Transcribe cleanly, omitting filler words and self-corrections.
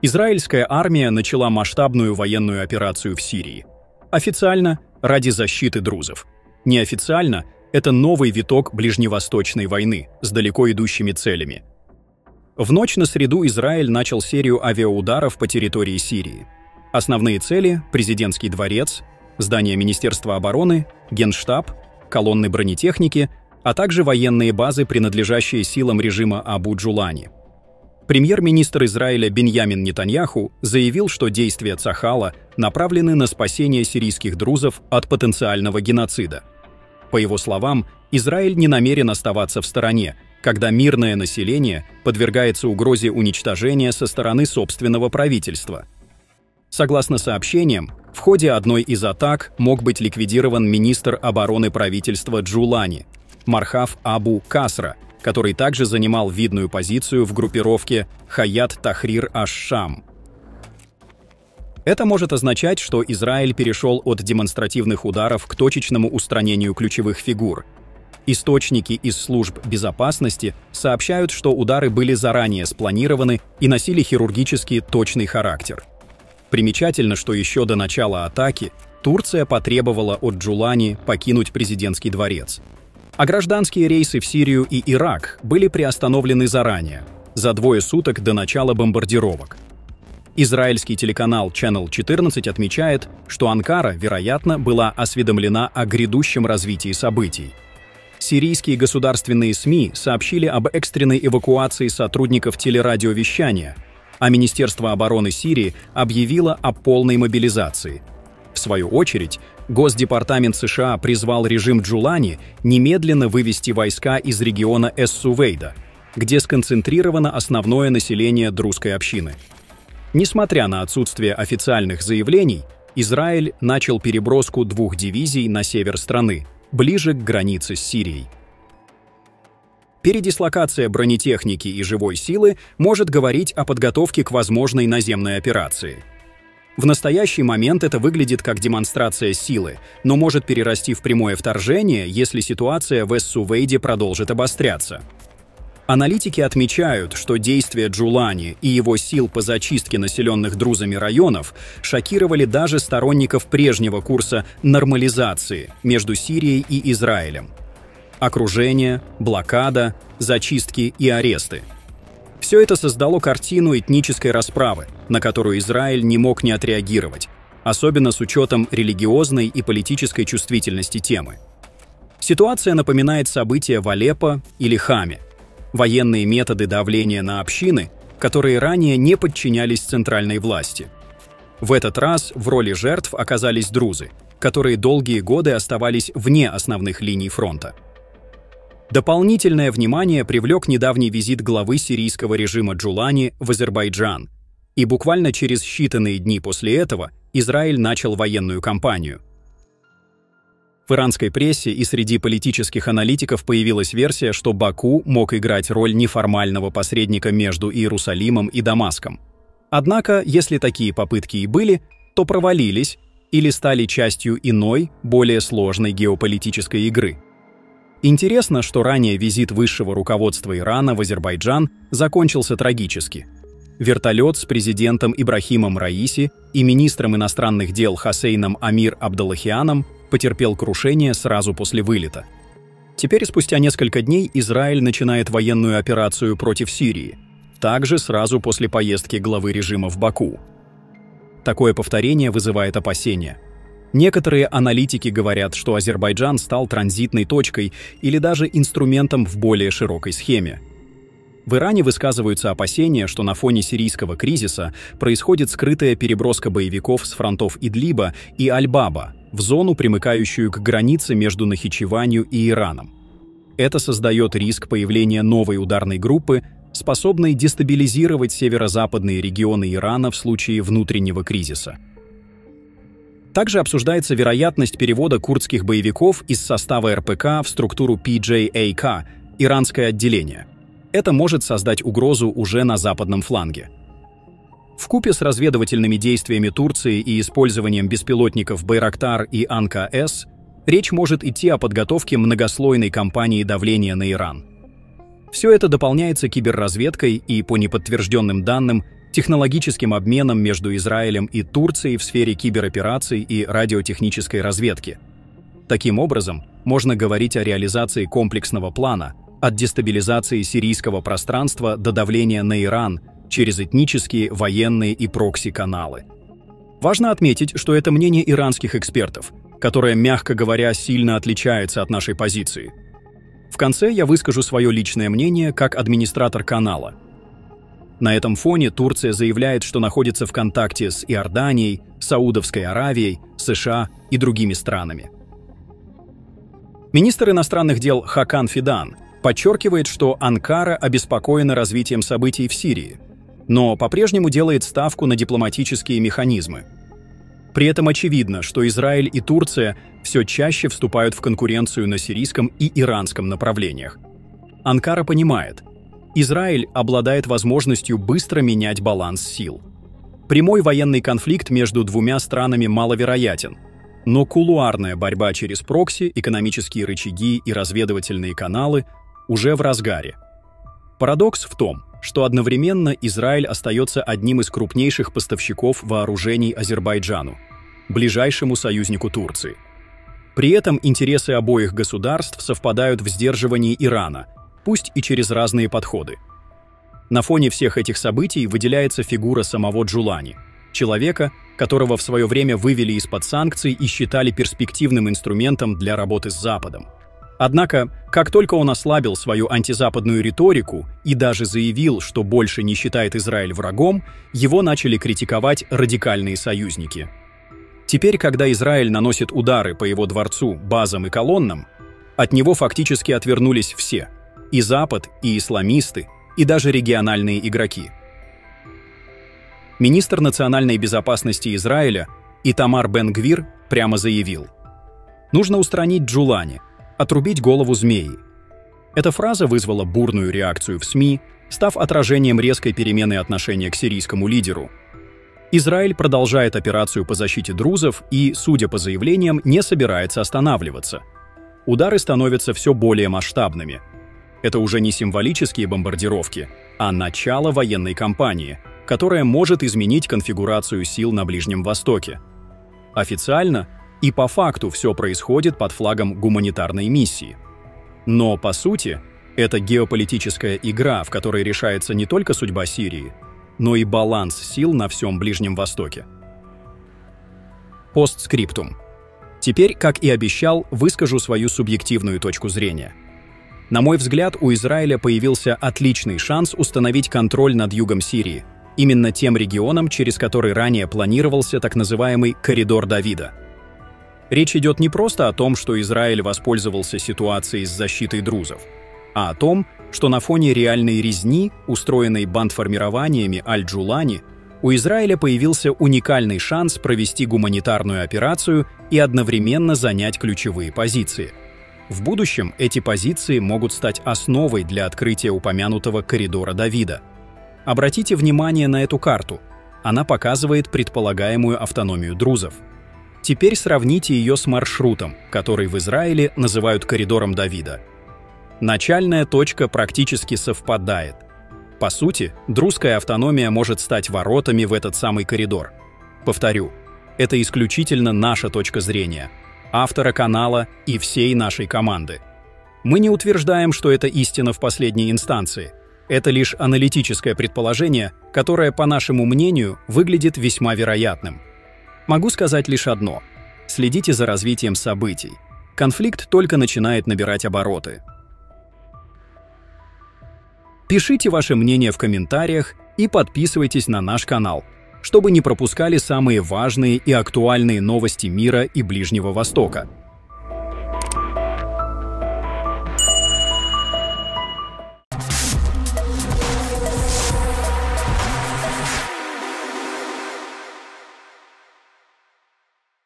Израильская армия начала масштабную военную операцию в Сирии. Официально – ради защиты друзов. Неофициально – это новый виток ближневосточной войны с далеко идущими целями. В ночь на среду Израиль начал серию авиаударов по территории Сирии. Основные цели – президентский дворец, здание Министерства обороны, Генштаб, колонны бронетехники, а также военные базы, принадлежащие силам режима Абу-Джулани. Премьер-министр Израиля Биньямин Нетаньяху заявил, что действия Цахала направлены на спасение сирийских друзов от потенциального геноцида. По его словам, Израиль не намерен оставаться в стороне, когда мирное население подвергается угрозе уничтожения со стороны собственного правительства. Согласно сообщениям, в ходе одной из атак мог быть ликвидирован министр обороны правительства Джулани, Мархаф Абу Касра, который также занимал видную позицию в группировке Хаят Тахрир аш-Шам. Это может означать, что Израиль перешел от демонстративных ударов к точечному устранению ключевых фигур. Источники из служб безопасности сообщают, что удары были заранее спланированы и носили хирургически точный характер. Примечательно, что еще до начала атаки Турция потребовала от Джулани покинуть президентский дворец. А гражданские рейсы в Сирию и Ирак были приостановлены заранее, за 2 суток до начала бомбардировок. Израильский телеканал Channel 14 отмечает, что Анкара, вероятно, была осведомлена о грядущем развитии событий. Сирийские государственные СМИ сообщили об экстренной эвакуации сотрудников телерадиовещания, а Министерство обороны Сирии объявило о полной мобилизации. В свою очередь, Госдепартамент США призвал режим Джулани немедленно вывести войска из региона Эс-Сувейда, где сконцентрировано основное население друзской общины. Несмотря на отсутствие официальных заявлений, Израиль начал переброску 2 дивизий на север страны, ближе к границе с Сирией. Передислокация бронетехники и живой силы может говорить о подготовке к возможной наземной операции. В настоящий момент это выглядит как демонстрация силы, но может перерасти в прямое вторжение, если ситуация в Эс-Сувейде продолжит обостряться. Аналитики отмечают, что действия Джулани и его сил по зачистке населенных друзами районов шокировали даже сторонников прежнего курса нормализации между Сирией и Израилем. Окружение, блокада, зачистки и аресты. Все это создало картину этнической расправы, на которую Израиль не мог не отреагировать, особенно с учетом религиозной и политической чувствительности темы. Ситуация напоминает события в Алеппо или Хаме, военные методы давления на общины, которые ранее не подчинялись центральной власти. В этот раз в роли жертв оказались друзы, которые долгие годы оставались вне основных линий фронта. Дополнительное внимание привлек недавний визит главы сирийского режима Джулани в Азербайджан, и буквально через считанные дни после этого Израиль начал военную кампанию. В иранской прессе и среди политических аналитиков появилась версия, что Баку мог играть роль неформального посредника между Иерусалимом и Дамаском. Однако, если такие попытки и были, то провалились или стали частью иной, более сложной геополитической игры. Интересно, что ранее визит высшего руководства Ирана в Азербайджан закончился трагически. Вертолет с президентом Ибрахимом Раиси и министром иностранных дел Хосейном Амир Абдаллахианом потерпел крушение сразу после вылета. Теперь, спустя несколько дней, Израиль начинает военную операцию против Сирии, также сразу после поездки главы режима в Баку. Такое повторение вызывает опасения. Некоторые аналитики говорят, что Азербайджан стал транзитной точкой или даже инструментом в более широкой схеме. В Иране высказываются опасения, что на фоне сирийского кризиса происходит скрытая переброска боевиков с фронтов Идлиба и Аль-Баба в зону, примыкающую к границе между Нахичеванью и Ираном. Это создает риск появления новой ударной группы, способной дестабилизировать северо-западные регионы Ирана в случае внутреннего кризиса. Также обсуждается вероятность перевода курдских боевиков из состава РПК в структуру PJAK, иранское отделение. Это может создать угрозу уже на западном фланге. Вкупе с разведывательными действиями Турции и использованием беспилотников Байрактар и Анка-С, речь может идти о подготовке многослойной кампании давления на Иран. Все это дополняется киберразведкой и, по неподтвержденным данным, технологическим обменом между Израилем и Турцией в сфере киберопераций и радиотехнической разведки. Таким образом, можно говорить о реализации комплексного плана от дестабилизации сирийского пространства до давления на Иран через этнические, военные и прокси-каналы. Важно отметить, что это мнение иранских экспертов, которое, мягко говоря, сильно отличается от нашей позиции. В конце я выскажу свое личное мнение как администратор канала. На этом фоне Турция заявляет, что находится в контакте с Иорданией, Саудовской Аравией, США и другими странами. Министр иностранных дел Хакан Фидан подчеркивает, что Анкара обеспокоена развитием событий в Сирии, но по-прежнему делает ставку на дипломатические механизмы. При этом очевидно, что Израиль и Турция все чаще вступают в конкуренцию на сирийском и иранском направлениях. Анкара понимает, Израиль обладает возможностью быстро менять баланс сил. Прямой военный конфликт между двумя странами маловероятен, но кулуарная борьба через прокси, экономические рычаги и разведывательные каналы уже в разгаре. Парадокс в том, что одновременно Израиль остается одним из крупнейших поставщиков вооружений Азербайджану, ближайшему союзнику Турции. При этом интересы обоих государств совпадают в сдерживании Ирана, пусть и через разные подходы. На фоне всех этих событий выделяется фигура самого Джулани, человека, которого в свое время вывели из-под санкций и считали перспективным инструментом для работы с Западом. Однако, как только он ослабил свою антизападную риторику и даже заявил, что больше не считает Израиль врагом, его начали критиковать радикальные союзники. Теперь, когда Израиль наносит удары по его дворцу, базам и колоннам, от него фактически отвернулись все – и Запад, и исламисты, и даже региональные игроки. Министр национальной безопасности Израиля Итамар Бен-Гвир прямо заявил: «Нужно устранить Джулани, отрубить голову змеи». Эта фраза вызвала бурную реакцию в СМИ, став отражением резкой перемены отношения к сирийскому лидеру. Израиль продолжает операцию по защите друзов и, судя по заявлениям, не собирается останавливаться. Удары становятся все более масштабными. Это уже не символические бомбардировки, а начало военной кампании, которая может изменить конфигурацию сил на Ближнем Востоке. Официально и по факту все происходит под флагом гуманитарной миссии. Но, по сути, это геополитическая игра, в которой решается не только судьба Сирии, но и баланс сил на всем Ближнем Востоке. Постскриптум. Теперь, как и обещал, выскажу свою субъективную точку зрения. На мой взгляд, у Израиля появился отличный шанс установить контроль над югом Сирии, именно тем регионом, через который ранее планировался так называемый «коридор Давида». Речь идет не просто о том, что Израиль воспользовался ситуацией с защитой друзов, а о том, что на фоне реальной резни, устроенной бандформированиями Аль-Джулани, у Израиля появился уникальный шанс провести гуманитарную операцию и одновременно занять ключевые позиции. В будущем эти позиции могут стать основой для открытия упомянутого коридора Давида. Обратите внимание на эту карту. Она показывает предполагаемую автономию друзов. Теперь сравните ее с маршрутом, который в Израиле называют коридором Давида. Начальная точка практически совпадает. По сути, друзская автономия может стать воротами в этот самый коридор. Повторю, это исключительно наша точка зрения, автора канала и всей нашей команды. Мы не утверждаем, что это истина в последней инстанции. Это лишь аналитическое предположение, которое, по нашему мнению, выглядит весьма вероятным. Могу сказать лишь одно. Следите за развитием событий. Конфликт только начинает набирать обороты. Пишите ваше мнение в комментариях и подписывайтесь на наш канал, чтобы не пропускали самые важные и актуальные новости мира и Ближнего Востока.